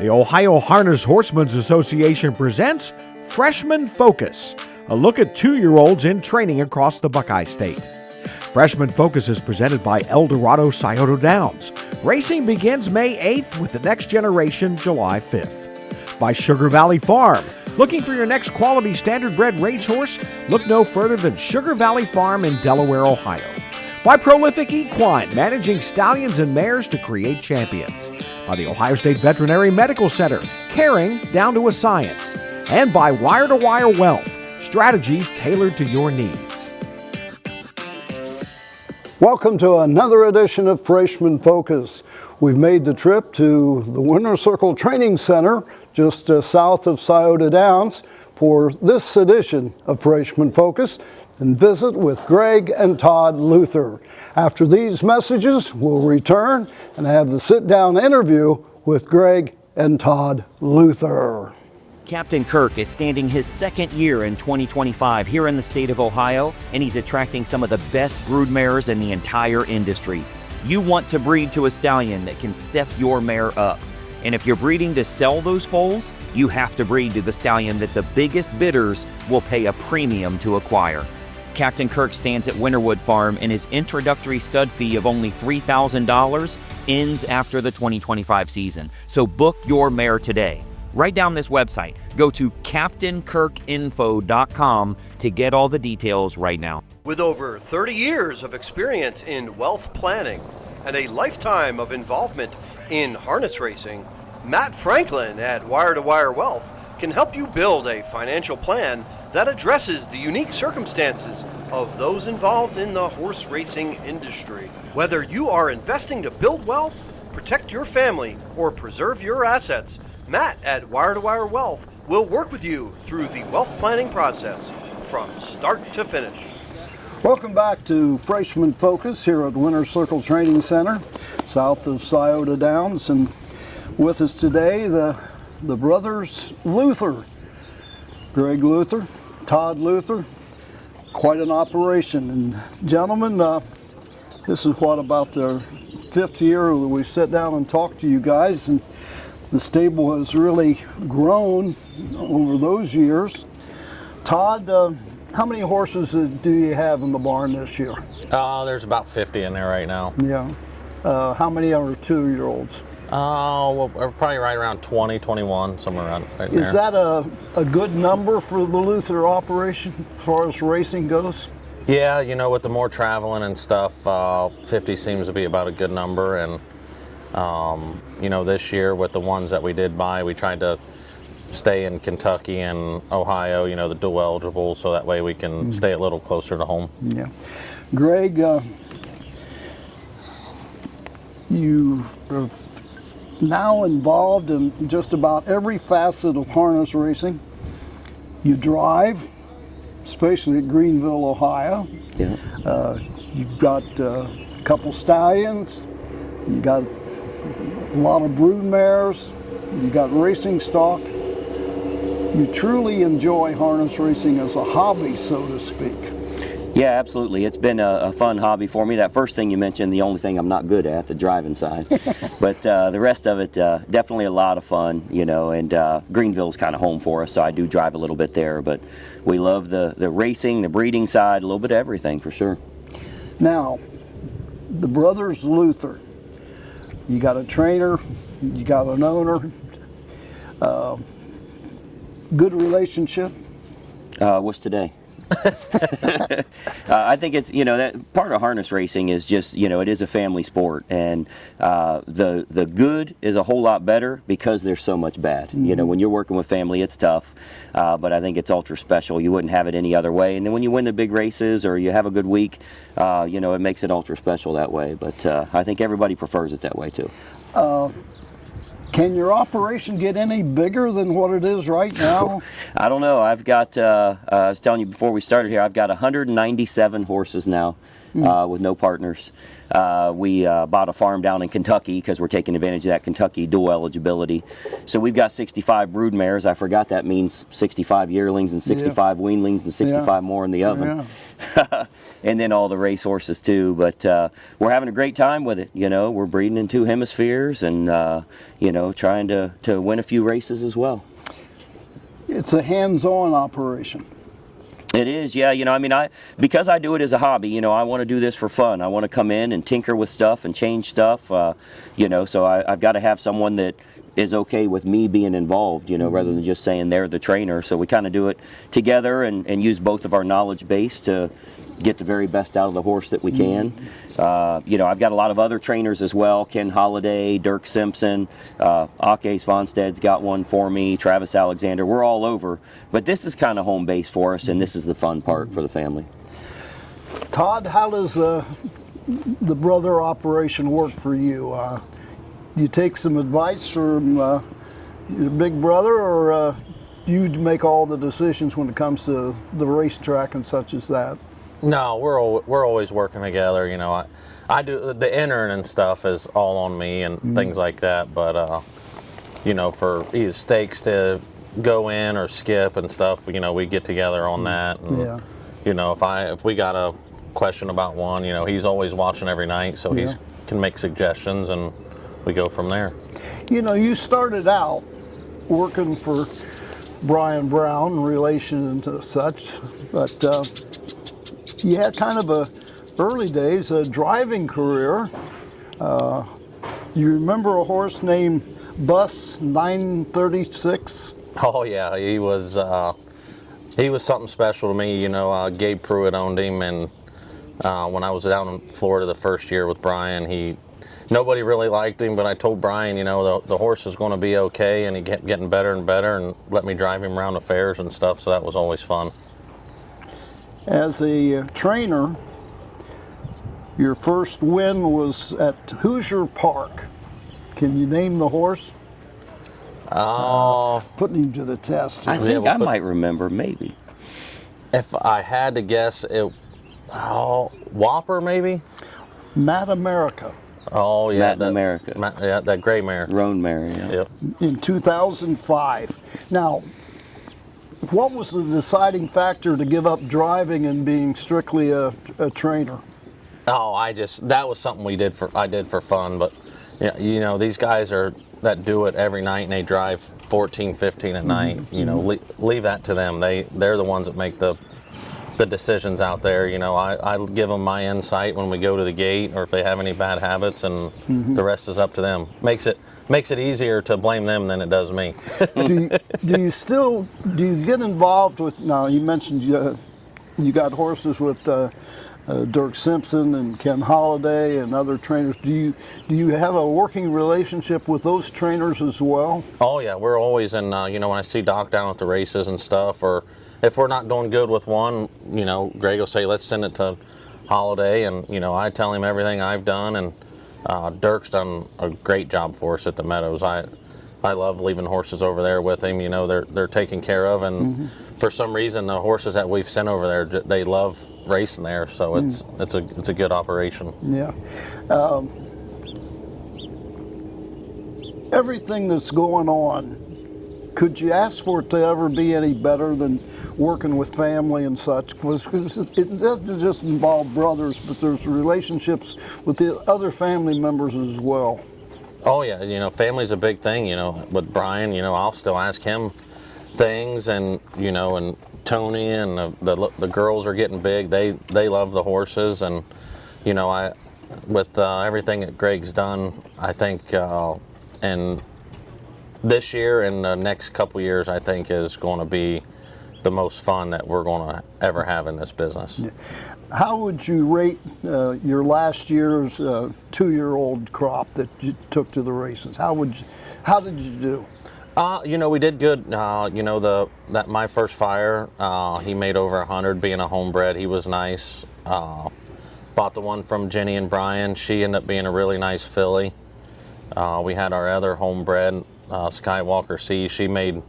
The Ohio Harness Horsemen's Association presents Freshman Focus, a look at 2-year-olds in training across the Buckeye State. Freshman Focus is presented by Eldorado Scioto Downs. Racing begins May 8th with the next generation July 5th. By Sugar Valley Farm. Looking for your next quality standard-bred racehorse? Look no further than Sugar Valley Farm in Delaware, Ohio. By Prolific Equine, managing stallions and mares to create champions. By the Ohio State Veterinary Medical Center, caring down to a science. And by Wire-to-Wire Wealth, strategies tailored to your needs. Welcome to another edition of Freshman Focus. We've made the trip to the Winter Circle Training Center, just south of Scioto Downs, for this edition of Freshman Focus, and visit with Greg and Todd Luther. After these messages, we'll return and have the sit-down interview with Greg and Todd Luther. Captain Kirk is standing his second year in 2025 here in the state of Ohio, and he's attracting some of the best broodmares in the entire industry. You want to breed to a stallion that can step your mare up. And if you're breeding to sell those foals, you have to breed to the stallion that the biggest bidders will pay a premium to acquire. Captain Kirk stands at Winterwood Farm, and his introductory stud fee of only $3,000 ends after the 2025 season. So book your mare today. Write down this website. Go to CaptainKirkInfo.com to get all the details right now. With over 30 years of experience in wealth planning and a lifetime of involvement in harness racing, Matt Franklin at Wire-to-Wire Wealth can help you build a financial plan that addresses the unique circumstances of those involved in the horse racing industry. Whether you are investing to build wealth, protect your family, or preserve your assets, Matt at Wire-to-Wire Wealth will work with you through the wealth planning process from start to finish. Welcome back to Freshman Focus here at Winter Circle Training Center, south of Scioto Downs, and with us today, the brothers Luther, Greg Luther, Todd Luther. Quite an operation. And gentlemen, this is about the 5th year that we sit down and talk to you guys, and the stable has really grown over those years. Todd, how many horses do you have in the barn this year? There's about 50 in there right now. Yeah. How many are 2-year-olds? Well, we're probably right around 20, 21, somewhere around right there. Is that a good number for the Luther operation as far as racing goes? Yeah, you know, with the more traveling and stuff, 50 seems to be about a good number. And, you know, this year with the ones that we did buy, we tried to stay in Kentucky and Ohio, you know, the dual eligible, so that way we can stay a little closer to home. Yeah. Greg, you are now involved in just about every facet of harness racing. You drive, especially at Greenville, Ohio. Yeah. You've got a couple stallions, you got a lot of brood mares, you got racing stock. You truly enjoy harness racing as a hobby, so to speak. Yeah, absolutely. It's been a fun hobby for me. That first thing you mentioned, the only thing I'm not good at, the driving side. But the rest of it, definitely a lot of fun, you know, and Greenville's kind of home for us, so I do drive a little bit there. But we love the racing, the breeding side, a little bit of everything for sure. Now, the brothers Luther, you got a trainer, you got an owner, good relationship? What's today? I think it's, you know, that part of harness racing is just, you know, it is a family sport, and the good is a whole lot better because there's so much bad. Mm-hmm. You know, when you're working with family, it's tough, but I think it's ultra special. You wouldn't have it any other way. And then when you win the big races or you have a good week, you know, it makes it ultra special that way. But I think everybody prefers it that way too. Can your operation get any bigger than what it is right now? I don't know. I've got, I was telling you before we started here, I've got 197 horses now with no partners. We bought a farm down in Kentucky because we're taking advantage of that Kentucky dual eligibility. So we've got 65 brood mares. I forgot that means 65 yearlings and 65 weanlings and 65 more in the oven. And then all the race horses too. But we're having a great time with it. You know, we're breeding in 2 hemispheres and, you know, trying to win a few races as well. It's a hands-on operation. It is, yeah. You know, I mean, because I do it as a hobby, you know, I want to do this for fun. I want to come in and tinker with stuff and change stuff, you know, so I've got to have someone that is okay with me being involved, you know, rather than just saying they're the trainer. So we kind of do it together and use both of our knowledge base to get the very best out of the horse that we can. You know, I've got a lot of other trainers as well. Ken Holliday, Dirk Simpson, Ake Svansted's got one for me, Travis Alexander. We're all over. But this is kind of home base for us, and this is the fun part for the family. Todd, how does the brother operation work for you? Do you take some advice from your big brother, or do you make all the decisions when it comes to the racetrack and such as that? No, we're always working together. You know, I do the entering and stuff is all on me and things like that. But you know, for either stakes to go in or skip and stuff, you know, we get together on that. And, you know, if we got a question about one, you know, he's always watching every night, so he can make suggestions and we go from there. You know, you started out working for Brian Brown in relation to such, but you had kind of a early days a driving career. You remember a horse named Bus 936? Oh yeah, he was something special to me. You know, Gabe Pruitt owned him, and when I was down in Florida the first year with Brian, nobody really liked him, but I told Brian, you know, the horse is going to be okay, and he kept getting better and better, and let me drive him around the fairs and stuff, so that was always fun. As a trainer, your first win was at Hoosier Park. Can you name the horse? Putting him to the test. I think I might remember, maybe. If I had to guess, Whopper maybe? Matt America. Oh yeah, Matt America. Yeah, that gray mare. Roan mare, yeah. Yep. In 2005. Now, what was the deciding factor to give up driving and being strictly a trainer? Oh, that was something I did for fun, but yeah, you know, these guys that do it every night and they drive 14, 15 at night. You know, leave that to them. They're the ones that make the decisions out there. You know, I give them my insight when we go to the gate, or if they have any bad habits, and the rest is up to them. Makes it easier to blame them than it does me. do you get involved with? Now you mentioned you got horses with Dirk Simpson and Ken Holliday and other trainers. Do you have a working relationship with those trainers as well? Oh yeah, we're always in. You know, when I see Doc down at the races and stuff, or if we're not doing good with one, you know, Greg will say, let's send it to Holiday, and you know, I tell him everything I've done, and Dirk's done a great job for us at the Meadows. I love leaving horses over there with him. You know, they're taken care of, and for some reason, the horses that we've sent over there, they love racing there. So it's a good operation. Yeah. Everything that's going on, could you ask for it to ever be any better than working with family and such? Because it doesn't just involve brothers, but there's relationships with the other family members as well. Oh yeah, you know, family's a big thing. You know, with Brian, you know, I'll still ask him things, and you know, and Tony and the girls are getting big. They love the horses, and you know, with everything that Greg's done, I think, and this year and the next couple years, I think, is going to be the most fun that we're going to ever have in this business. Yeah. How would you rate your last year's 2-year-old crop that you took to the races? How did you do? You know, we did good. You know, my first fire, he made over 100 being a homebred. He was nice. Bought the one from Jenny and Brian. She ended up being a really nice filly. We had our other homebred, Skywalker C. She made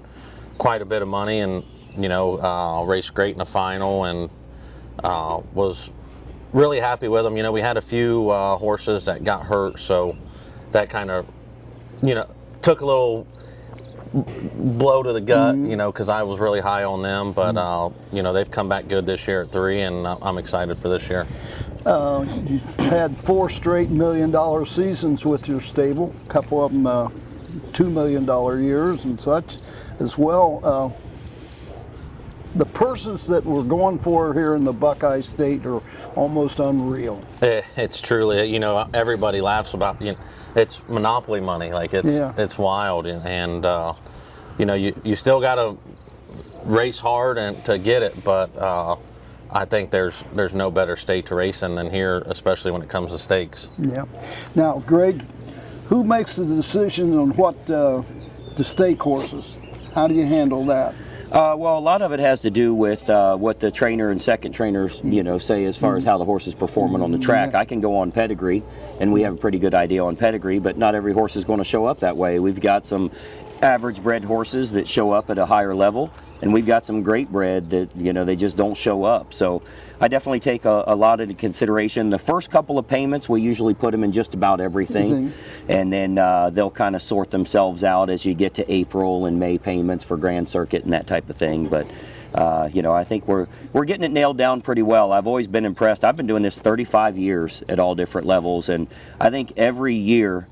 quite a bit of money, and you know, raced great in the final, and was really happy with them. You know, we had a few horses that got hurt, so that kind of, you know, took a little blow to the gut, you know, because I was really high on them. But, you know, they've come back good this year at 3, and I'm excited for this year. You had 4 straight $1 million seasons with your stable, a couple of them $2 million years and such as well. The purses that we're going for here in the Buckeye State are almost unreal. It's truly, you know, everybody laughs about, you know, it's monopoly money. Like it's wild, and you know, you still got to race hard and to get it, but I think there's no better state to race in than here, especially when it comes to stakes. Yeah. Now, Greg, who makes the decision on what to stake horses? How do you handle that? Well, a lot of it has to do with what the trainer and second trainers, you know, say as far as how the horse is performing on the track. I can go on pedigree, and we have a pretty good idea on pedigree, but not every horse is going to show up that way. We've got some average bred horses that show up at a higher level, and we've got some great bred that, you know, they just don't show up. So I definitely take a lot into consideration. The first couple of payments, we usually put them in just about everything, and then they'll kind of sort themselves out as you get to April and May payments for Grand Circuit and that type of thing. But you know, I think we're getting it nailed down pretty well. I've always been impressed. I've been doing this 35 years at all different levels, and I think every year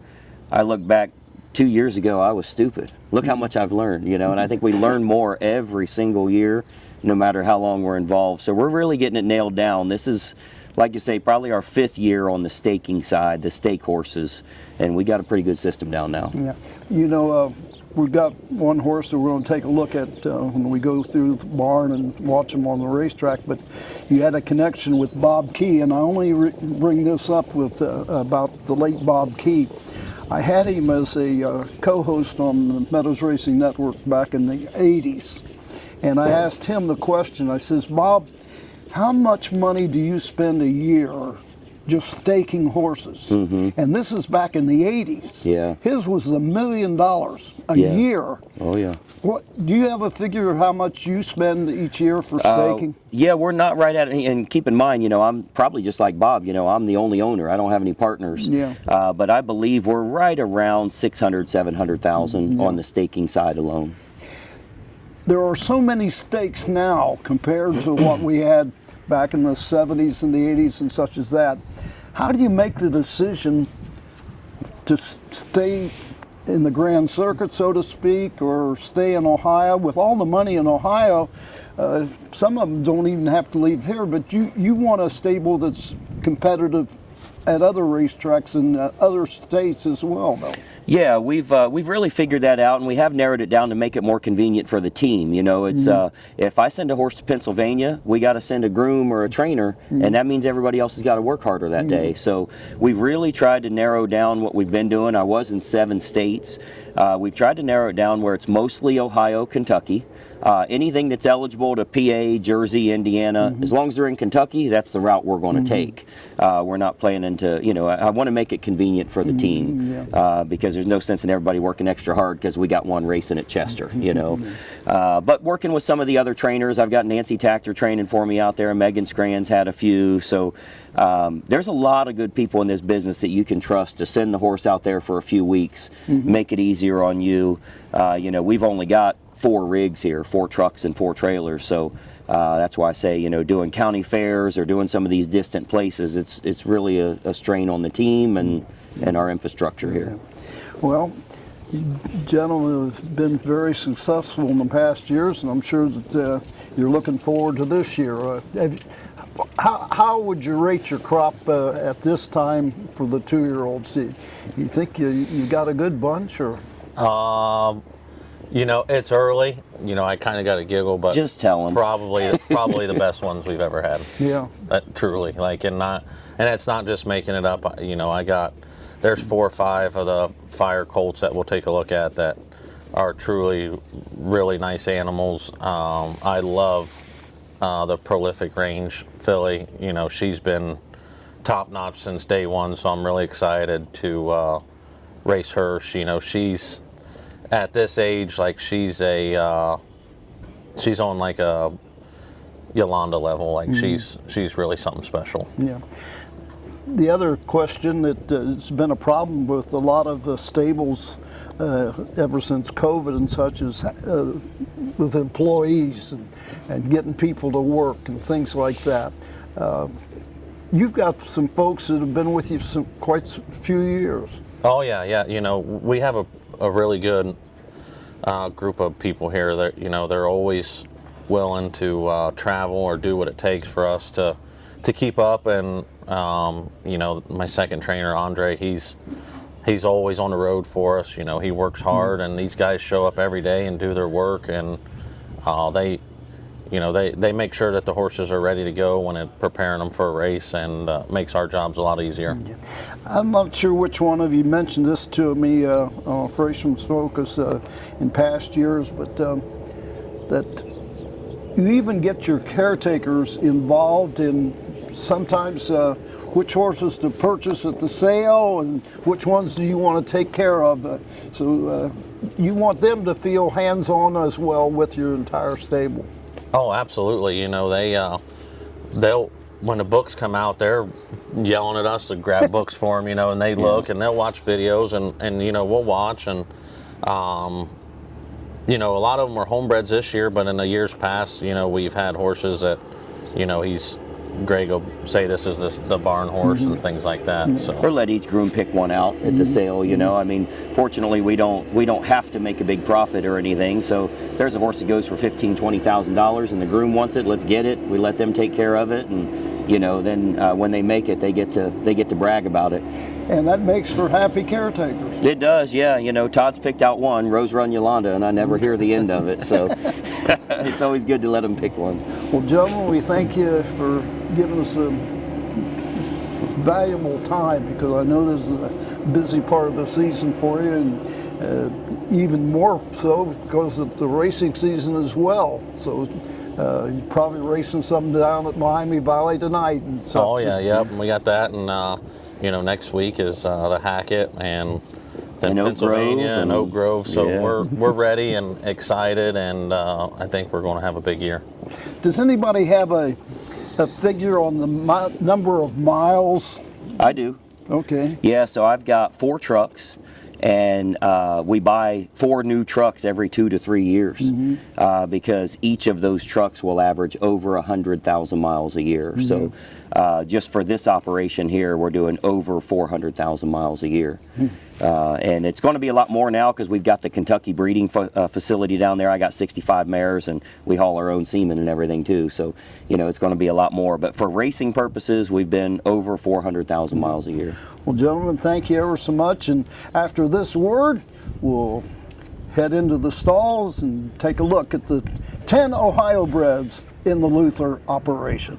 I look back. 2 years ago, I was stupid. Look how much I've learned, you know, and I think we learn more every single year, no matter how long we're involved. So we're really getting it nailed down. This is, like you say, probably our 5th year on the staking side, the stake horses, and we got a pretty good system down now. Yeah, you know, we've got one horse that we're going to take a look at when we go through the barn and watch him on the racetrack, but you had a connection with Bob Key, and I only bring this up with about the late Bob Key. I had him as a co-host on the Meadows Racing Network back in the 80s. And I asked him the question, I says, Bob, how much money do you spend a year just staking horses? And this is back in the 80s. Yeah. His was $1 million a year. Oh, yeah. What, do you have a figure of how much you spend each year for staking? Yeah, we're not right at it. And keep in mind, you know, I'm probably just like Bob. You know, I'm the only owner. I don't have any partners. Yeah. But I believe we're right around 600, 700,000 on the staking side alone. There are so many stakes now compared to what we had back in the 70s and the 80s and such as that. How do you make the decision to stay in the Grand Circuit, so to speak, or stay in Ohio? With all the money in Ohio, some of them don't even have to leave here, but you want a stable that's competitive at other racetracks in other states as well, though. Yeah, we've really figured that out, and we have narrowed it down to make it more convenient for the team. You know, it's if I send a horse to Pennsylvania, we got to send a groom or a trainer, and that means everybody else has got to work harder that day. So we've really tried to narrow down what we've been doing. I was in 7 states. We've tried to narrow it down where it's mostly Ohio, Kentucky. Anything that's eligible to PA, Jersey, Indiana, as long as they're in Kentucky, that's the route we're going to take. We're not planning to, you know, I want to make it convenient for the team because there's no sense in everybody working extra hard because we got one racing at Chester, you know. But working with some of the other trainers, I've got Nancy Tactor training for me out there. Megan Scran's had a few. So there's a lot of good people in this business that you can trust to send the horse out there for a few weeks, make it easier on you. You know, we've only got 4 rigs here, 4 trucks and 4 trailers. So that's why I say, you know, doing county fairs or doing some of these distant places, it's really a strain on the team and our infrastructure here. Well, you gentlemen have been very successful in the past years, and I'm sure that you're looking forward to this year. How would you rate your crop at this time for the 2-year-olds? Do you think you got a good bunch, or? You know, it's early. You know, I kind of got a giggle, but just tell them. Probably the best ones we've ever had. Yeah. Truly, like, and it's not just making it up. You know, there's 4 or 5 of the Fire Colts that we'll take a look at that are truly really nice animals. I love the Prolific Range filly. You know, she's been top notch since day one, so I'm really excited to race her. You know, she's at this age, like she's on like a Yolanda level. Like she's really something special. Yeah. The other question that has been a problem with a lot of stables ever since COVID and such is with employees and getting people to work and things like that. You've got some folks that have been with you quite a few years. Oh yeah. You know, we have a really good group of people here that, you know, they're always willing to travel or do what it takes for us to keep up. And you know, my second trainer, Andre, he's always on the road for us. You know, he works hard, and these guys show up every day and do their work, and they make sure that the horses are ready to go when it's preparing them for a race, and makes our jobs a lot easier. Yeah. I'm not sure which one of you mentioned this to me on Freshman's Focus in past years, but that you even get your caretakers involved in sometimes which horses to purchase at the sale and which ones do you want to take care of. So you want them to feel hands-on as well with your entire stable. Oh, absolutely. You know, they'll when the books come out, they're yelling at us to grab books for them, you know, and they look and they'll watch videos, and you know, we'll watch, and you know, a lot of them are homebreds this year, but in the years past, you know, we've had horses that, you know, Greg will say this is the barn horse and things like that. So. Or let each groom pick one out at the sale, you know. I mean, fortunately, we don't have to make a big profit or anything. So if there's a horse that goes for $15,000-$20,000 and the groom wants it, let's get it. We let them take care of it, and you know, then when they make it, they get to brag about it. And that makes for happy caretakers. It does, yeah. You know, Todd's picked out one, Rose Run Yolanda, and I never hear the end of it. So it's always good to let them pick one. Well, gentlemen, we thank you for giving us a valuable time, because I know this is a busy part of the season for you, and even more so because of the racing season as well. So you're probably racing something down at Miami Valley tonight. And stuff. Oh yeah, yep. We got that, and you know, next week is the Hackett and then Pennsylvania and Oak Grove. So we're ready and excited, and I think we're going to have a big year. Does anybody have a figure on the number of miles? I do. Okay. Yeah, so I've got 4 trucks, and we buy 4 new trucks every 2 to 3 years because each of those trucks will average over 100,000 miles a year. So just for this operation here, we're doing over 400,000 miles a year. And it's going to be a lot more now because we've got the Kentucky breeding facility down there. I got 65 mares, and we haul our own semen and everything too. So, you know, it's going to be a lot more. But for racing purposes, we've been over 400,000 miles a year. Well, gentlemen, thank you ever so much. And after this word, we'll head into the stalls and take a look at the 10 Ohio breds in the Luther operation.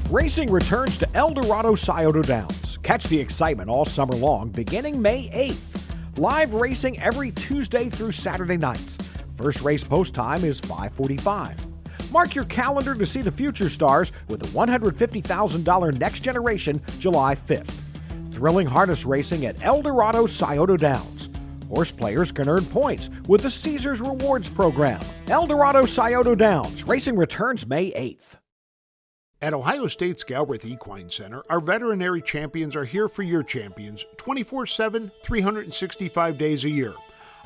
Racing returns to El Dorado Scioto Downs. Catch the excitement all summer long, beginning May 8th. Live racing every Tuesday through Saturday nights. First race post time is 5:45. Mark your calendar to see the future stars with the $150,000 Next Generation July 5th. Thrilling harness racing at El Dorado Scioto Downs. Horse players can earn points with the Caesars Rewards program. El Dorado Scioto Downs. Racing returns May 8th. At Ohio State's Galbraith Equine Center, our veterinary champions are here for your champions 24/7, 365 days a year.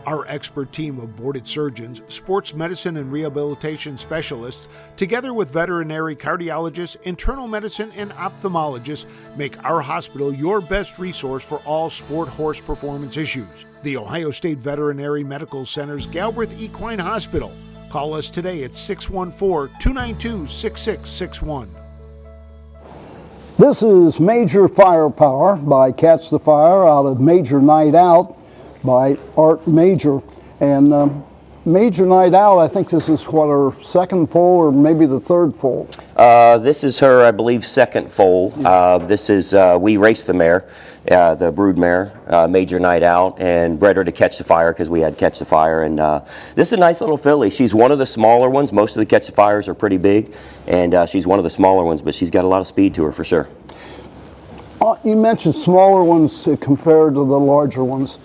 Our expert team of boarded surgeons, sports medicine and rehabilitation specialists, together with veterinary cardiologists, internal medicine, and ophthalmologists, make our hospital your best resource for all sport horse performance issues. The Ohio State Veterinary Medical Center's Galbraith Equine Hospital. Call us today at 614-292-6661. This is Major Firepower by Catch the Fire out of Major Night Out by Art Major. And Major Night Out, I think this is what, her second foal or maybe the third foal? This is her, I believe, second foal. This is, we raced the mare, the brood mare, Major Night Out, and bred her to Catch the Fire because we had Catch the Fire. And this is a nice little filly. She's one of the smaller ones. Most of the Catch the Fires are pretty big, and she's one of the smaller ones, but she's got a lot of speed to her for sure. You mentioned smaller ones compared to the larger ones.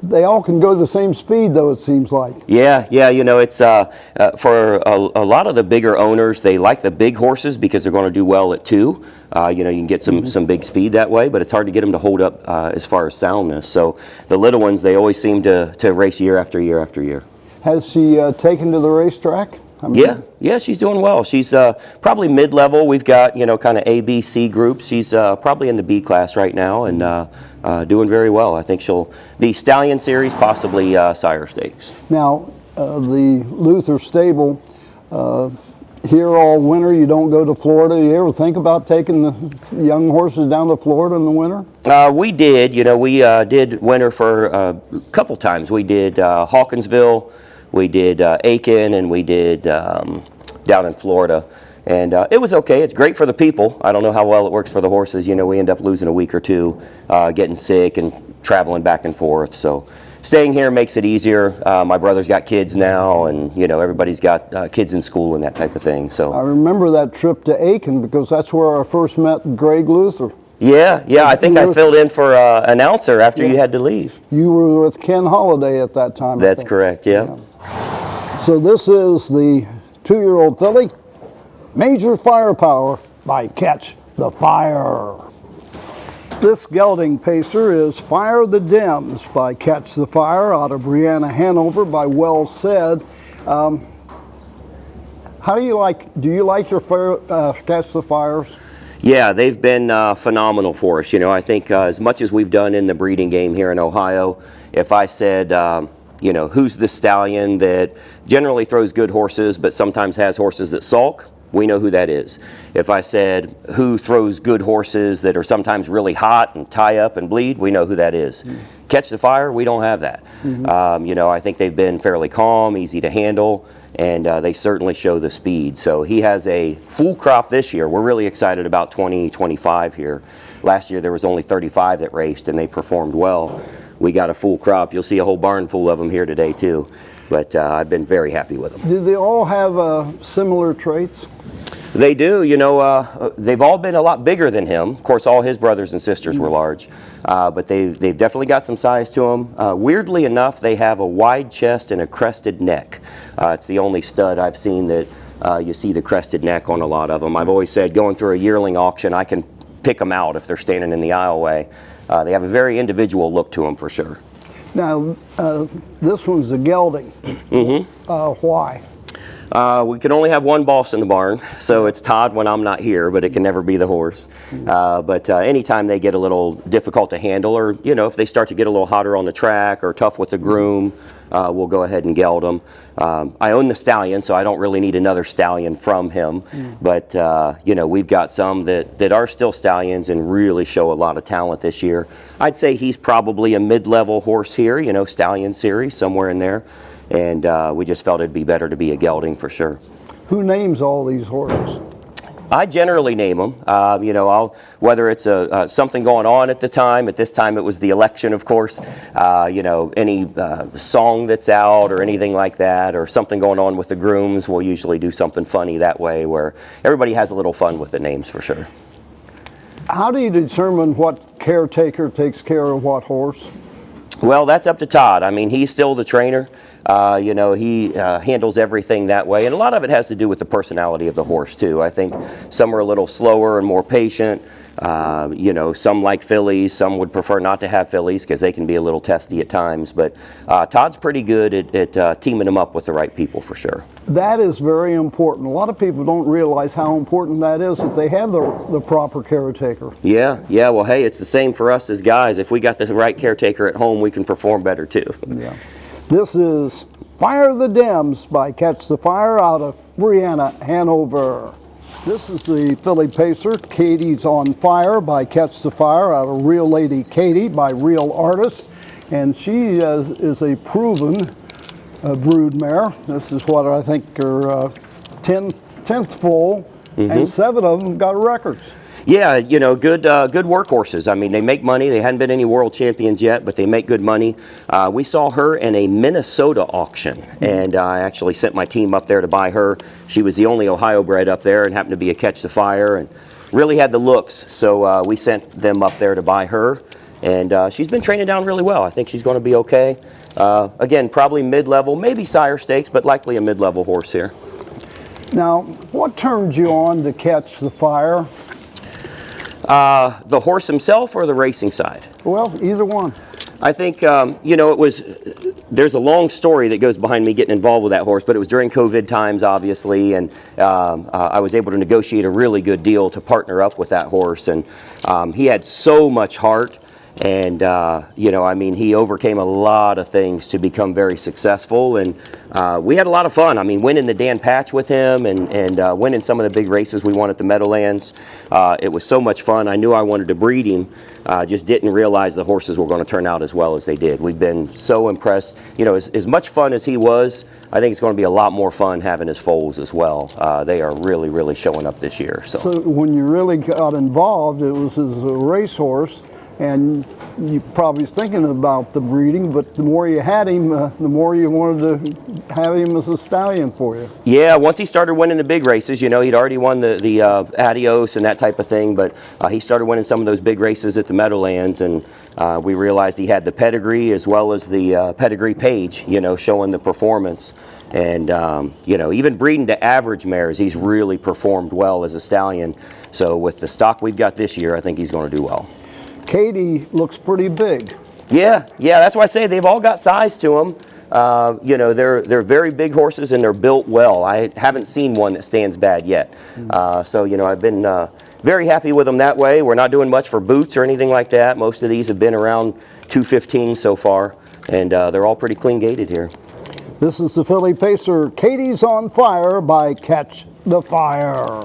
They all can go the same speed, though, it seems like. Yeah, you know, it's for a lot of the bigger owners, they like the big horses because they're going to do well at 2. You know, you can get some big speed that way, but it's hard to get them to hold up as far as soundness. So the little ones, they always seem to race year after year after year. Has she taken to the racetrack? Yeah, she's doing well. She's probably mid-level. We've got, you know, kind of A, B, C groups. She's probably in the B class right now and doing very well. I think she'll be Stallion Series, possibly Sire Stakes. Now, the Luther stable, here all winter, you don't go to Florida. You ever think about taking the young horses down to Florida in the winter? We did. You know, we did winter for a couple times. We did Hawkinsville. We did Aiken, and we did down in Florida. And it was okay. It's great for the people. I don't know how well it works for the horses. You know, we end up losing a week or two, getting sick and traveling back and forth. So staying here makes it easier. My brother's got kids now, and, you know, everybody's got kids in school and that type of thing. So I remember that trip to Aiken because that's where I first met Greg Luther. Yeah, I think I filled in for announcer after you had to leave. You were with Ken Holiday at that time. That's correct, yeah. So this is the 2-year-old filly, Major Firepower by Catch the Fire. This gelding pacer is Fire the Dems by Catch the Fire out of Brianna, Hanover by Well Said. How do you like your Catch the Fires? Yeah, they've been phenomenal for us. You know, I think as much as we've done in the breeding game here in Ohio, if I said, you know, who's the stallion that generally throws good horses but sometimes has horses that sulk, we know who that is. If I said who throws good horses that are sometimes really hot and tie up and bleed, we know who that is. Catch the Fire, we don't have that. You know, I think they've been fairly calm, easy to handle, and they certainly show the speed. So he has a full crop this year. We're really excited about 2025 here. Last year there was only 35 that raced and they performed well. We got a full crop. You'll see a whole barn full of them here today too. But I've been very happy with them. Do they all have similar traits? They do. You know, they've all been a lot bigger than him. Of course, all his brothers and sisters were large, but they've definitely got some size to them. Weirdly enough, they have a wide chest and a crested neck. It's the only stud I've seen that you see the crested neck on a lot of them. I've always said going through a yearling auction, I can pick them out if they're standing in the aisleway. They have a very individual look to them for sure. Now, this one's a gelding. Why? We can only have one boss in the barn, so it's Todd when I'm not here, but it can never be the horse. But anytime they get a little difficult to handle, or, you know, if they start to get a little hotter on the track or tough with the groom, we'll go ahead and geld them. I own the stallion, so I don't really need another stallion from him. But, you know, we've got some that are still stallions and really show a lot of talent this year. I'd say he's probably a mid-level horse here, you know, Stallion Series, somewhere in there. And we just felt it'd be better to be a gelding for sure. Who names all these horses? I generally name them. You know, whether it's something going on at the time. At this time, it was the election, of course. You know, any song that's out or anything like that, or something going on with the grooms, we'll usually do something funny that way, where everybody has a little fun with the names for sure. How do you determine what caretaker takes care of what horse? Well, that's up to Todd. I mean, he's still the trainer. You know, he handles everything that way. And a lot of it has to do with the personality of the horse, too. I think some are a little slower and more patient. You know, some like fillies. Some would prefer not to have fillies because they can be a little testy at times. But Todd's pretty good at teaming them up with the right people for sure. That is very important. A lot of people don't realize how important that is, that they have the proper caretaker. Yeah. Well, hey, it's the same for us as guys. If we got the right caretaker at home, we can perform better, too. Yeah. This is Fire the Dems by Catch the Fire out of Brianna, Hanover. This is the filly pacer, Katie's on Fire by Catch the Fire out of Real Lady Katie by Real Artist. And she is a proven brood mare. This is what I think are 10th full, and 7 of them got records. Yeah, you know, good workhorses. I mean, they make money. They hadn't been any world champions yet, but they make good money. We saw her in a Minnesota auction, and I actually sent my team up there to buy her. She was the only Ohio bred up there and happened to be a catch the fire and really had the looks. So we sent them up there to buy her, and she's been training down really well. I think she's going to be okay. Again, probably mid-level, maybe sire stakes, but likely a mid-level horse here. Now, what turned you on to Catch the Fire? The horse himself or the racing side? Well, either one. I think, you know, there's a long story that goes behind me getting involved with that horse, but it was during COVID times, obviously, and I was able to negotiate a really good deal to partner up with that horse, and he had so much heart. And, you know, I mean, he overcame a lot of things to become very successful. And we had a lot of fun. I mean, winning the Dan Patch with him and winning some of the big races we won at the Meadowlands. It was so much fun. I knew I wanted to breed him. Just didn't realize the horses were going to turn out as well as they did. We've been so impressed. You know, as much fun as he was, I think it's going to be a lot more fun having his foals as well. They are really, really showing up this year. So when you really got involved, it was as a racehorse. And you're probably thinking about the breeding, but the more you had him, the more you wanted to have him as a stallion for you. Yeah, once he started winning the big races, you know, he'd already won the Adios and that type of thing, but he started winning some of those big races at the Meadowlands, and we realized he had the pedigree as well as the pedigree page, you know, showing the performance. And, you know, even breeding to average mares, he's really performed well as a stallion. So with the stock we've got this year, I think he's going to do well. Katie looks pretty big. Yeah, that's why I say they've all got size to them. You know, they're very big horses and they're built well. I haven't seen one that stands bad yet. So, you know, I've been very happy with them that way. We're not doing much for boots or anything like that. Most of these have been around 215 so far, and they're all pretty clean gated here. This is the Filly Pacer, Katie's on Fire by Catch the Fire.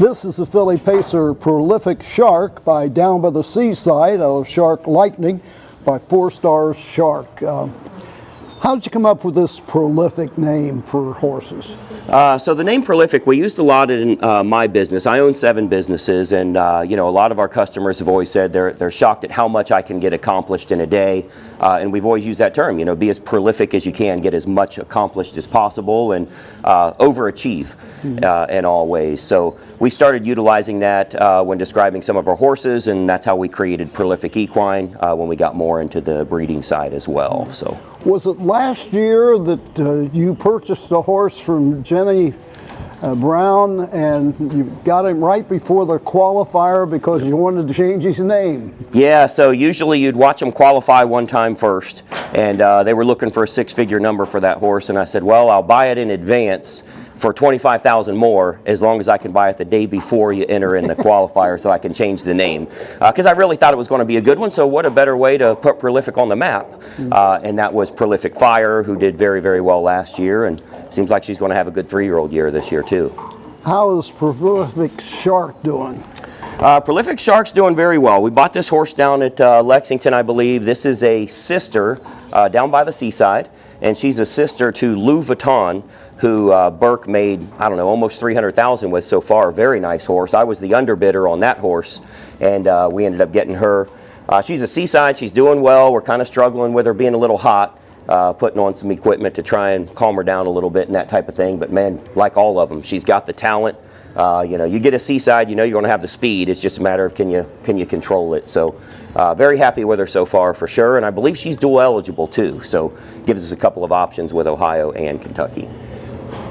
This is the Filly Pacer Prolific Shark by Down by the Seaside out of Shark Lightning by 4 Stars Shark. How did you come up with this prolific name for horses? So the name Prolific, we used a lot in my business. I own 7 businesses, and you know, a lot of our customers have always said they're shocked at how much I can get accomplished in a day. And we've always used that term, you know, be as prolific as you can, get as much accomplished as possible, and overachieve in all ways. So we started utilizing that when describing some of our horses, and that's how we created Prolific Equine when we got more into the breeding side as well. So, was it last year that you purchased a horse from Jenny Brown, and you got him right before the qualifier because you wanted to change his name? Yeah, so usually you'd watch them qualify one time first, and they were looking for a 6-figure number for that horse, and I said, well, I'll buy it in advance for $25,000 more as long as I can buy it the day before you enter in the qualifier so I can change the name. Because I really thought it was going to be a good one, so what a better way to put Prolific on the map. And that was Prolific Fire, who did very, very well last year, and seems like she's going to have a good 3-year-old year this year too. How is Prolific Shark doing? Prolific Shark's doing very well. We bought this horse down at Lexington, I believe. This is a sister down by the seaside, and she's a sister to Louis Vuitton, who Burke made, I don't know, almost $300,000 with so far. Very nice horse. I was the underbidder on that horse, and we ended up getting her. She's a seaside. She's doing well. We're kind of struggling with her being a little hot, putting on some equipment to try and calm her down a little bit and that type of thing. But man, like all of them, she's got the talent. You know, you get a seaside, you know you're going to have the speed. It's just a matter of can you control it. So very happy with her so far for sure, and I believe she's dual eligible too. So gives us a couple of options with Ohio and Kentucky.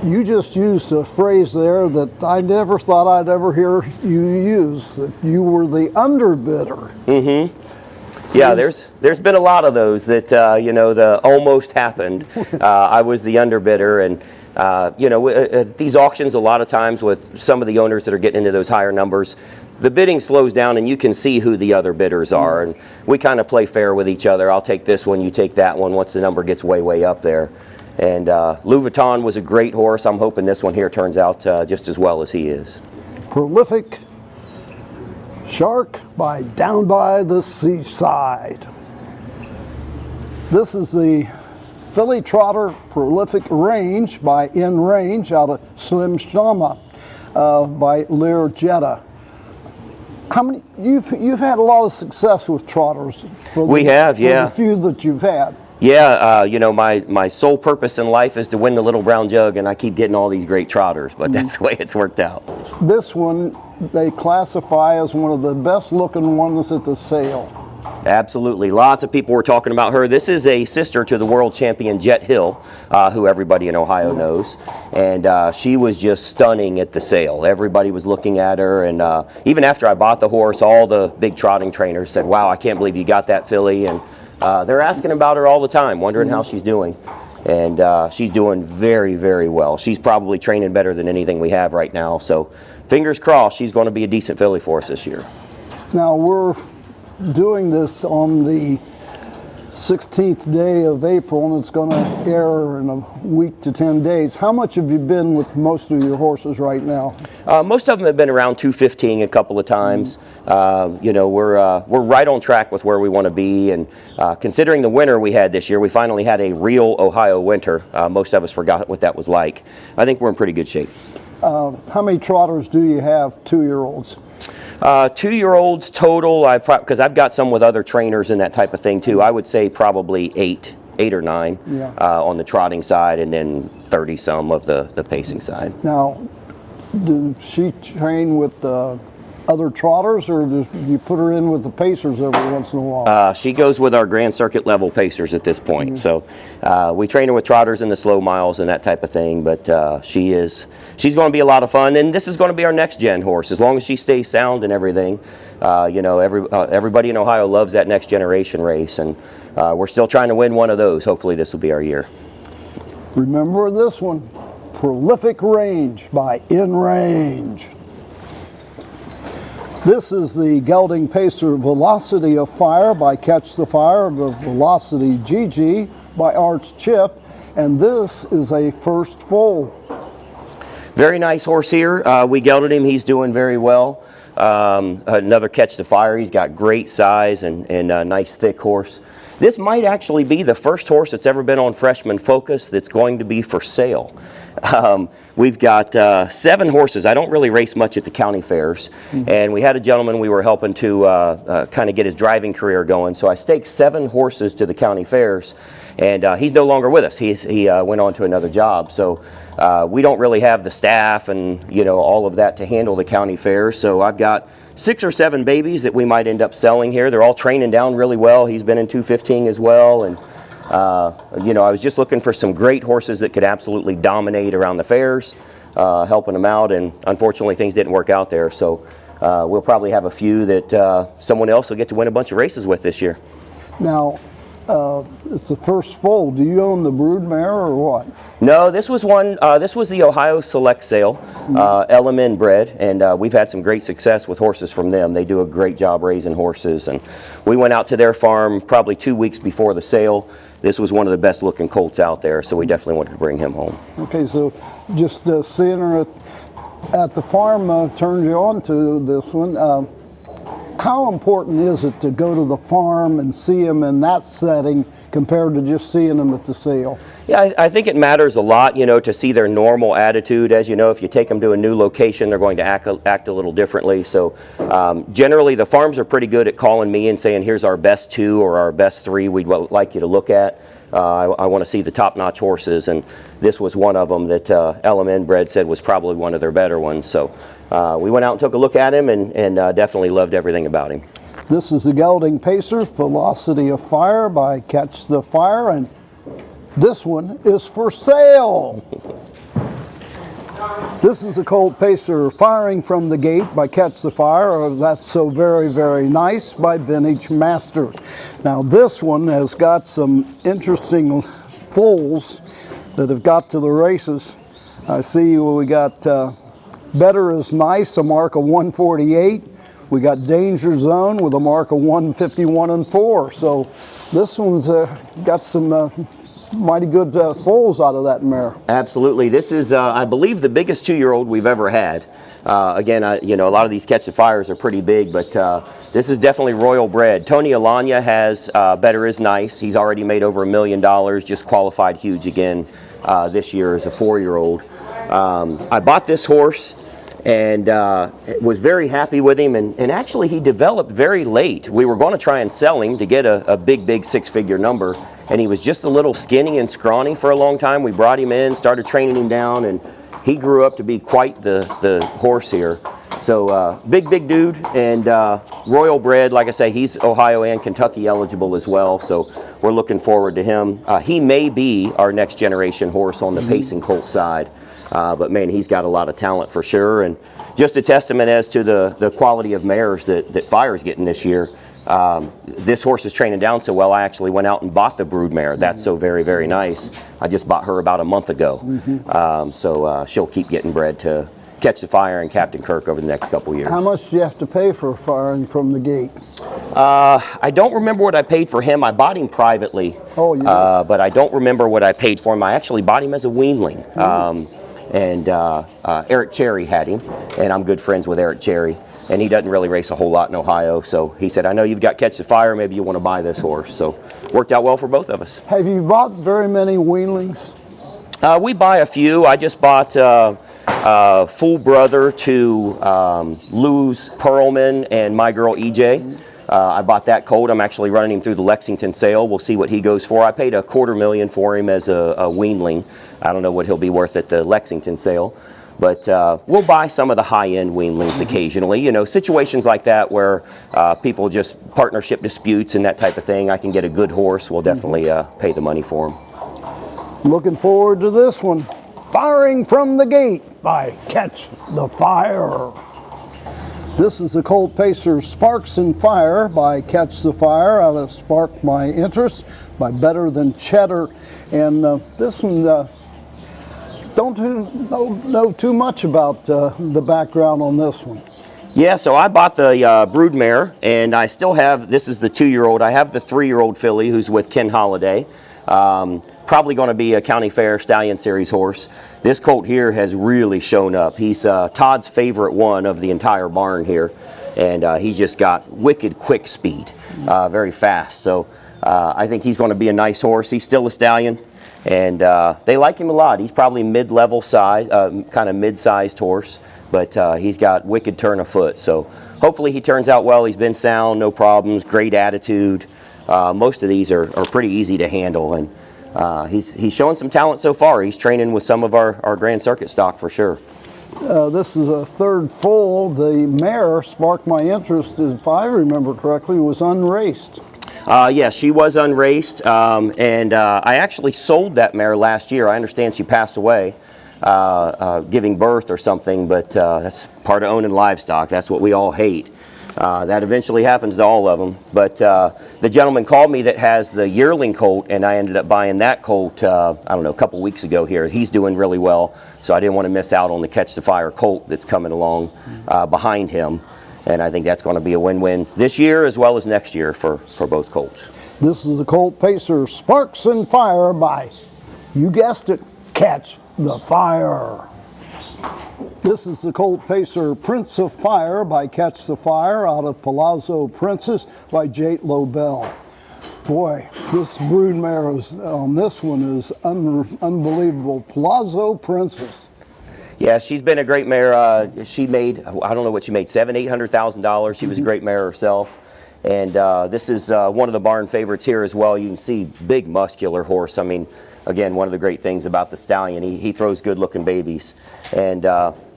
You just used a phrase there that I never thought I'd ever hear you use, that you were the underbidder. Mm-hmm. So yeah, there's been a lot of those that, you know, the almost happened. I was the underbidder, and, you know, at these auctions a lot of times with some of the owners that are getting into those higher numbers, the bidding slows down and you can see who the other bidders are, and we kind of play fair with each other. I'll take this one, you take that one once the number gets way, way up there. And Louis Vuitton was a great horse. I'm hoping this one here turns out just as well as he is. Prolific Shark by Down by the Seaside. This is the filly trotter Prolific Range by In Range out of Slim Shama by Lear Jetta. How many? You've had a lot of success with trotters. We have, yeah. For the few that you've had. Yeah, you know, my sole purpose in life is to win the Little Brown Jug, and I keep getting all these great trotters, but that's the way it's worked out. This one, they classify as one of the best looking ones at the sale. Absolutely. Lots of people were talking about her. This is a sister to the world champion Jet Hill, who everybody in Ohio knows. And she was just stunning at the sale. Everybody was looking at her. And even after I bought the horse, all the big trotting trainers said, wow, I can't believe you got that filly. And they're asking about her all the time, wondering how she's doing. And she's doing very, very well. She's probably training better than anything we have right now. So fingers crossed, she's going to be a decent filly for us this year. Now we're doing this on the 16th day of April, and it's going to air in a week to 10 days. How much have you been with most of your horses right now? Most of them have been around 215 a couple of times. You know, we're right on track with where we want to be, and considering the winter we had this year, we finally had a real Ohio winter. Most of us forgot what that was like. I think we're in pretty good shape. How many trotters do you have, 2-year-olds? 2-year-olds total, because I've got some with other trainers and that type of thing too. I would say probably eight or nine on the trotting side, and then 30 some of the pacing side. Now, does she train with other trotters, or do you put her in with the pacers every once in a while? She goes with our Grand Circuit level pacers at this point. So we train her with trotters in the slow miles and that type of thing, but she's going to be a lot of fun, and this is going to be our next gen horse as long as she stays sound and everything. You know, everybody in Ohio loves that next generation race, and we're still trying to win one of those. Hopefully this will be our year. Remember this one, Prolific Range by In Range. This is the gelding pacer Velocity of Fire by Catch the Fire, the Velocity GG by Arch Chip, and this is a first foal. Very nice horse here. We gelded him. He's doing very well. Another Catch the Fire. He's got great size and a nice thick horse. This might actually be the first horse that's ever been on Freshman Focus that's going to be for sale. We've got 7 horses. I don't really race much at the county fairs, and we had a gentleman we were helping to kind of get his driving career going, so I staked 7 horses to the county fairs, and he's no longer with us. He went on to another job, so we don't really have the staff and, you know, all of that to handle the county fairs, so I've got 6 or 7 babies that we might end up selling here. They're all training down really well. He's been in 215 as well, and you know, I was just looking for some great horses that could absolutely dominate around the fairs, helping them out, and unfortunately things didn't work out there, so we'll probably have a few that someone else will get to win a bunch of races with this year. Now, it's the first foal. Do you own the brood mare or what? No, this was one. This was the Ohio Select Sale, LMN bred, and we've had some great success with horses from them. They do a great job raising horses, and we went out to their farm probably 2 weeks before the sale. This was one of the best looking colts out there, so we definitely wanted to bring him home. Okay, so just seeing her at the farm turned you on to this one. How important is it to go to the farm and see them in that setting compared to just seeing them at the sale? Yeah, I think it matters a lot, you know, to see their normal attitude. As you know, if you take them to a new location, they're going to act a little differently. So generally, the farms are pretty good at calling me and saying, here's our best 2 or our best 3 we'd like you to look at. I want to see the top-notch horses, and this was one of them that LMN bred said was probably one of their better ones. So we went out and took a look at him, and definitely loved everything about him. This is the gelding pacer Velocity of Fire by Catch the Fire, and this one is for sale. This is a colt pacer Firing from the Gate by Catch the Fire. That's So Very, Very Nice by Vintage Master. Now this one has got some interesting foals that have got to the races. I see we got Better is Nice, a mark of 148. We got Danger Zone with a mark of 151 and 4. So this one's got some mighty good foals out of that mare. Absolutely. This is, I believe, the biggest 2-year-old we've ever had. Again, you know, a lot of these Catch the Fires are pretty big, but this is definitely royal bred. Tony Alanya has Better Is Nice. He's already made over $1 million, just qualified huge again this year as a 4-year-old. I bought this horse and was very happy with him, and actually he developed very late. We were going to try and sell him to get a big 6-figure number, and he was just a little skinny and scrawny for a long time. We brought him in, started training him down, and he grew up to be quite the horse here. So big dude, and royal bred. Like I say, he's Ohio and Kentucky eligible as well, so we're looking forward to him. He may be our next generation horse on the pacing colt side. But man, he's got a lot of talent for sure, and just a testament as to the quality of mares that Fire's getting this year. This horse is training down so well, I actually went out and bought the brood mare. That's so very nice. I just bought her about a month ago. So she'll keep getting bred to Catch the Fire and Captain Kirk over the next couple years. How much do you have to pay for Firing from the Gate? I don't remember what I paid for him. I bought him privately. Oh, yeah. But I don't remember what I paid for him. I actually bought him as a weanling. And Eric Cherry had him, and I'm good friends with Eric Cherry, and he doesn't really race a whole lot in Ohio, so he said, I know you've got Catch the Fire, maybe you want to buy this horse. So worked out well for both of us. Have you bought very many weanlings? We buy a few. I just bought full brother to Lou's Pearlman and my girl EJ. I bought that colt. I'm actually running him through the Lexington sale. We'll see what he goes for. I paid $250,000 for him as a weanling. I don't know what he'll be worth at the Lexington sale, but we'll buy some of the high-end weanlings occasionally. You know, situations like that where people just partnership disputes and that type of thing. I can get a good horse. We'll definitely pay the money for him. Looking forward to this one. Firing from the Gate by Catch the Fire. This is the colt pacer Sparks and Fire by Catch the Fire out of Spark My Interest by Better Than Cheddar. And this one, don't know too much about the background on this one. Yeah, so I bought the brood mare, and I still have, this is the 2-year-old. I have the 3-year-old filly who's with Ken Holiday. Probably going to be a County Fair Stallion Series horse. This colt here has really shown up. He's Todd's favorite one of the entire barn here, and he's just got wicked quick speed, very fast. So I think he's going to be a nice horse. He's still a stallion, and they like him a lot. He's probably mid-level size, kind of mid-sized horse, but he's got wicked turn of foot. So hopefully he turns out well. He's been sound, no problems, great attitude. Most of these are pretty easy to handle, and he's showing some talent so far. He's training with some of our Grand Circuit stock for sure. This is a third foal. The mare, Spark My Interest, if I remember correctly, was unraced. Yeah, she was unraced, and I actually sold that mare last year. I understand she passed away giving birth or something, but that's part of owning livestock. That's what we all hate. That eventually happens to all of them. But the gentleman called me that has the yearling colt, and I ended up buying that colt, I don't know, a couple weeks ago here. He's doing really well, so I didn't want to miss out on the Catch the Fire colt that's coming along behind him. And I think that's going to be a win-win this year as well as next year for both colts. This is the colt pacer Sparks and Fire by, you guessed it, Catch the Fire. This is the colt pacer Prince of Fire by Catch the Fire out of Palazzo Princess by Jate Lobel. Boy, this broodmare on this one is unbelievable. Palazzo Princess. Yeah, she's been a great mare. She made, I don't know what she made, $700,000-$800,000. She was a great mare herself. And this is one of the barn favorites here as well. You can see big muscular horse. I mean, again, one of the great things about the stallion, he throws good looking babies. And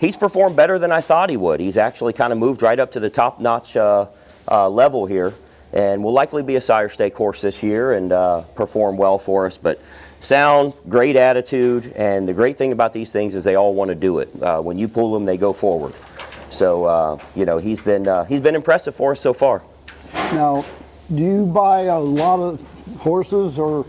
he's performed better than I thought he would. He's actually kind of moved right up to the top notch level here. And will likely be a sire stake horse this year and perform well for us. But sound, great attitude, and the great thing about these things is they all want to do it. When you pull them, they go forward. So you know, he's been impressive for us so far. Now, do you buy a lot of horses or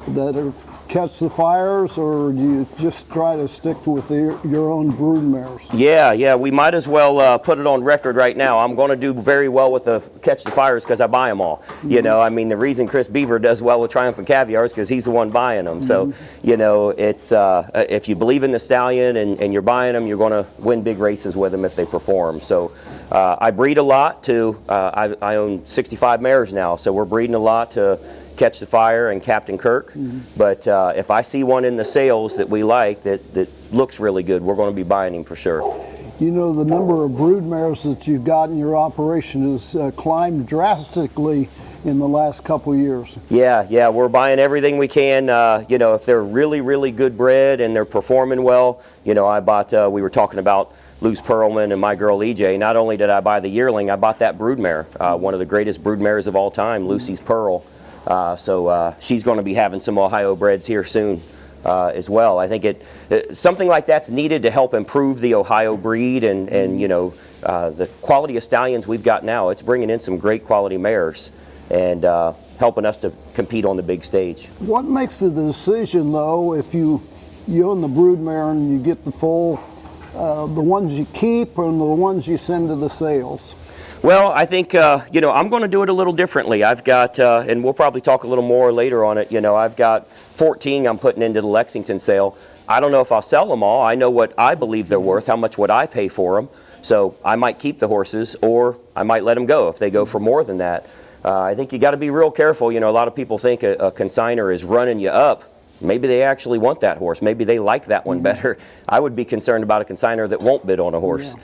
that are catch the fires, or do you just try to stick with your own brood mares? Yeah, we might as well put it on record right now. I'm going to do very well with the catch the fires because I buy them all. You know, I mean, the reason Chris Beaver does well with Triumphant Caviar is because he's the one buying them. So, you know, it's if you believe in the stallion and you're buying them, you're going to win big races with them if they perform. So I breed a lot too. I own 65 mares now, so we're breeding a lot to Catch the Fire and Captain Kirk. But if I see one in the sales that we like that looks really good, we're going to be buying him for sure. You know, the number of brood mares that you've got in your operation has climbed drastically in the last couple years. Yeah, we're buying everything we can. You know, if they're really good bred and they're performing well, you know, I bought, we were talking about Luce Perlman and my girl EJ. Not only did I buy the yearling, I bought that broodmare, one of the greatest broodmares of all time, Lucy's Pearl. So she's going to be having some Ohio breds here soon as well. I think something like that's needed to help improve the Ohio breed and you know, the quality of stallions we've got now. It's bringing in some great quality mares and helping us to compete on the big stage. What makes the decision, though, if you own the broodmare and you get the foal, the ones you keep and the ones you send to the sales? Well, I think, you know, I'm going to do it a little differently. I've got, and we'll probably talk a little more later on it, you know, I've got 14 I'm putting into the Lexington sale. I don't know if I'll sell them all. I know what I believe they're worth, how much would I pay for them. So I might keep the horses or I might let them go if they go for more than that. I think you got to be real careful. You know, a lot of people think a consignor is running you up. Maybe they actually want that horse. Maybe they like that one better. I would be concerned about a consignor that won't bid on a horse.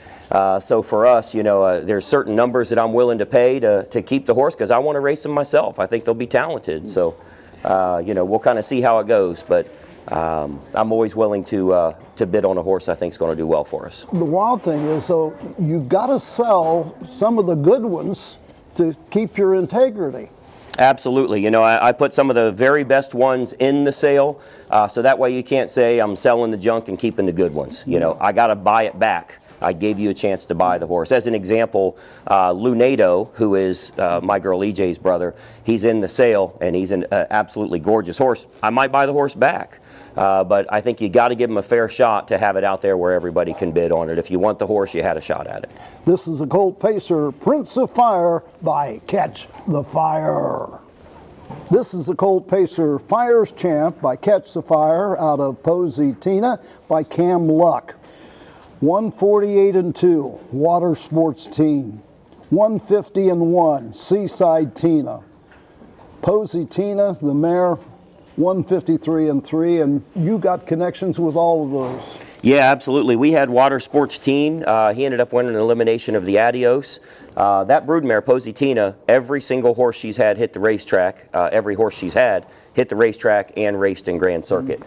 So for us, you know, there's certain numbers that I'm willing to pay to keep the horse because I want to race them myself. I think they'll be talented. So, you know, we'll kind of see how it goes. But I'm always willing to bid on a horse I think is going to do well for us. The wild thing is, though, you've got to sell some of the good ones to keep your integrity. Absolutely. You know, I put some of the very best ones in the sale, so that way you can't say I'm selling the junk and keeping the good ones. You know, I got to buy it back. I gave you a chance to buy the horse. As an example, Lunado, who is my girl EJ's brother, he's in the sale and he's an absolutely gorgeous horse. I might buy the horse back, but I think you got to give him a fair shot to have it out there where everybody can bid on it. If you want the horse, you had a shot at it. This is a Colt Pacer, Prince of Fire by Catch the Fire. This is the Colt Pacer Fires Champ by Catch the Fire out of Posey Tina by Cam Luck. 148-2, Water Sports Team. 150-1, Seaside Tina. Posey Tina, the mare, 153-3, and you got connections with all of those. Yeah, absolutely. We had Water Sports Teen. He ended up winning an elimination of the Adios. That broodmare, Posey Tina, every single horse she's had hit the racetrack. Every horse she's had hit the racetrack and raced in Grand Circuit.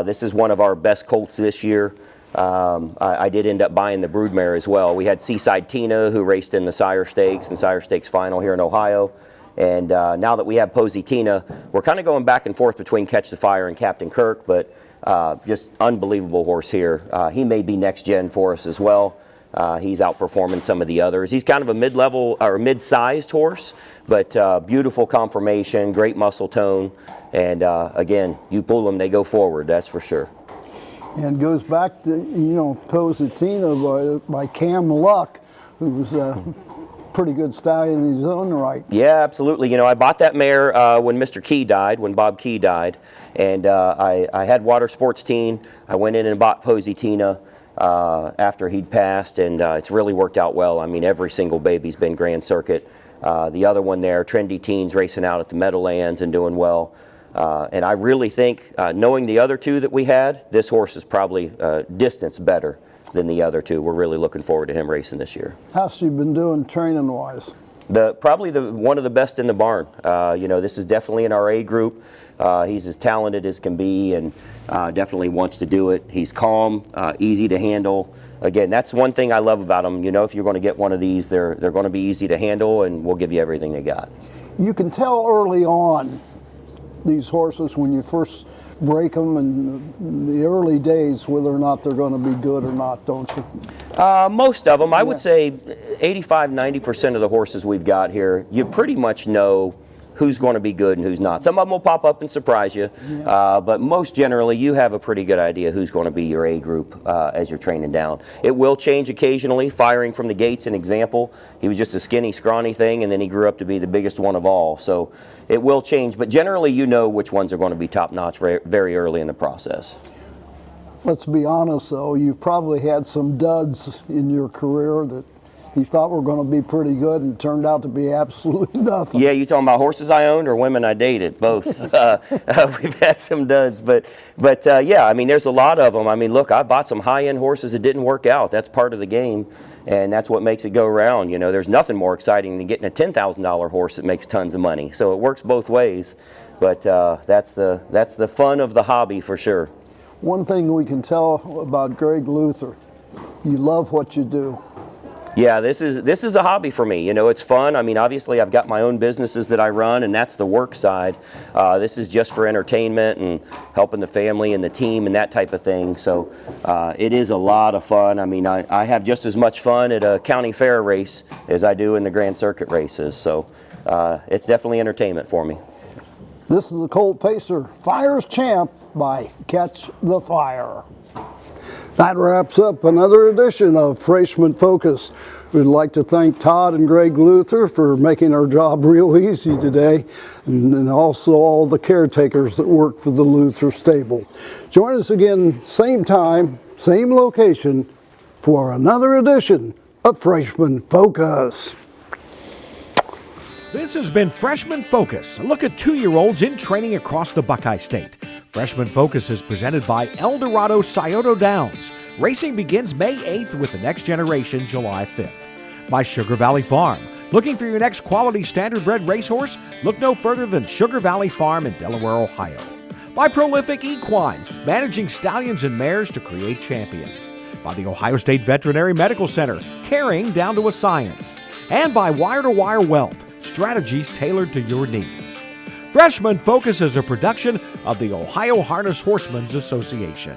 This is one of our best colts this year. I did end up buying the broodmare as well. We had Seaside Tina, who raced in the Sire Stakes and Sire Stakes Final here in Ohio. And now that we have Posey Tina, we're kind of going back and forth between Catch the Fire and Captain Kirk, but just unbelievable horse here. He may be next gen for us as well. He's outperforming some of the others. He's kind of a mid-level or mid-sized horse, but beautiful conformation, great muscle tone, and again, you pull them, they go forward, that's for sure. And goes back to, you know, Posey Tina by Cam Luck, who's a pretty good stallion in his own right. Yeah, absolutely. You know, I bought that mare when Mr. Key died, when Bob Key died, and I had Water Sports Teen. I went in and bought Posey Tina after he'd passed, and it's really worked out well. I mean, every single baby's been Grand Circuit. The other one there, Trendy Teens, racing out at the Meadowlands and doing well. And I really think, knowing the other two that we had, this horse is probably distance better than the other two. We're really looking forward to him racing this year. How's she been doing training-wise? Probably one of the best in the barn. You know, this is definitely in our A group. He's as talented as can be and definitely wants to do it. He's calm, easy to handle. Again, that's one thing I love about him. You know, if you're going to get one of these, they're going to be easy to handle and we'll give you everything they got. You can tell early on these horses when you first break them in the early days whether or not they're going to be good or not, don't you? Most of them. I would say 85-90% of the horses we've got here, you pretty much know who's going to be good and who's not. Some of them will pop up and surprise you, but most generally you have a pretty good idea who's going to be your A group as you're training down. It will change occasionally. Firing from the gates, an example, he was just a skinny, scrawny thing, and then he grew up to be the biggest one of all. So it will change, but generally you know which ones are going to be top-notch very early in the process. Let's be honest though, you've probably had some duds in your career that you thought were going to be pretty good and turned out to be absolutely nothing. Yeah, you talking about horses I owned or women I dated? Both. We've had some duds, but yeah, I mean, there's a lot of them. I mean, look, I bought some high-end horses that didn't work out. That's part of the game, and that's what makes it go round. You know, there's nothing more exciting than getting a $10,000 horse that makes tons of money. So it works both ways, but that's the fun of the hobby for sure. One thing we can tell about Greg Luther, you love what you do. Yeah, this is a hobby for me. You know, it's fun. I mean, obviously I've got my own businesses that I run, and that's the work side. This is just for entertainment and helping the family and the team and that type of thing. So it is a lot of fun. I mean, I have just as much fun at a county fair race as I do in the Grand Circuit races. So it's definitely entertainment for me. This is the Colt Pacer Fire's Champ by Catch the Fire. That wraps up another edition of Freshman Focus. We'd like to thank Todd and Greg Luther for making our job real easy today, and also all the caretakers that work for the Luther stable. Join us again, same time, same location, for another edition of Freshman Focus. This has been Freshman Focus, a look at 2-year-olds in training across the Buckeye State. Freshman Focus is presented by Eldorado Scioto Downs. Racing begins May 8th with the next generation July 5th. By Sugar Valley Farm. Looking for your next quality standardbred racehorse? Look no further than Sugar Valley Farm in Delaware, Ohio. By Prolific Equine, managing stallions and mares to create champions. By the Ohio State Veterinary Medical Center, caring down to a science. And by Wire to Wire Wealth, strategies tailored to your needs. Freshman Focus is a production of the Ohio Harness Horsemen's Association.